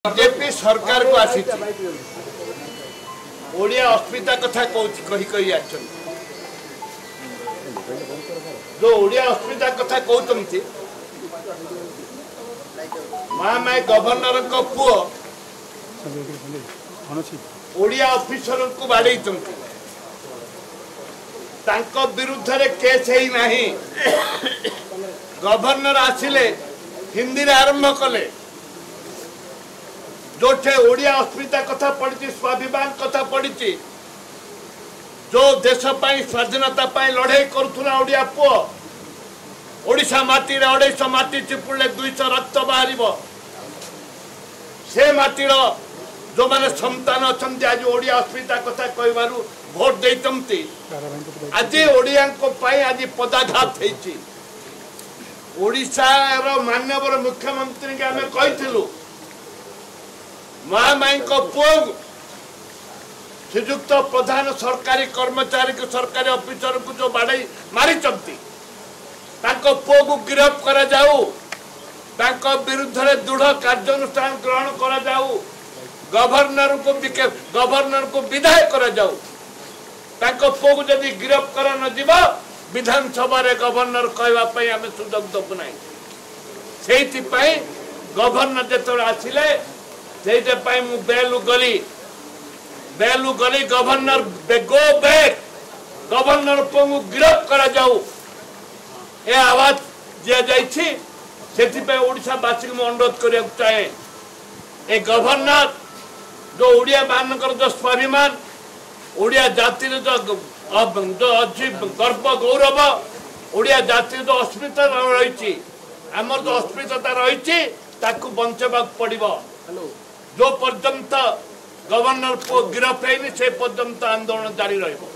BJP सरकार को आसी ओडिया अस्मिता कथा कही जो ओडिया अस्मिता कथा कहते महामाई गवर्नर पुओ ओडिया ऑफिसर को बाड़े विरुद्ध रे केस ही नहीं गवर्नर आसिले हिंदी रे आरंभ कले जो ओडिया अस्मिता कथा पड़ी स्वाभिमान कथा पड़ी जो देश स्वाधीनता लड़ाई करुला ओडिया पुओ ओडिशा माटी 250 माटी चिपुड़े 200 रक्त बाहर से माटीर जो माने संतान अच्छा आज ओडिया अस्मिता कथा कहू भोट देते आज ओडिया आज पदाघात होशार माननीय मुख्यमंत्री के आम कही महामाई पुओ श्रीजुक्त प्रधान सरकारी कर्मचारी को सरकारी ऑफिसर को जो बाड़े मारी पुओ को गिरफ्त करा जाऊ विरुद्ध में दृढ़ कार्यानुष्ठान ग्रहण करा जाऊ गवर्नर को विदाय करा जाऊ पुओ को जदि गिरफ्त करा न जीव विधानसभा रे गवर्नर कहवाई आम सुजोग दबु ना से गवर्नर जो आसिले से बेलू गली गवर्नर गो बैक गवर्नर को गिरफ्त करा जाऊ ए आवाज दि ओडिशावासी को अनुरोध करने चाहे ए गवर्नर जो ओडिया मानकर जो स्वाभिमान ओडिया जाति जो अच्छी गर्व गौरव ओडिया जाति जो अस्मिता रही आमर जो अस्मिता रही बंचवा पड़ो जो पर्यंत गवर्नर को गिरफ्त है से पर्यंत आंदोलन जारी रही।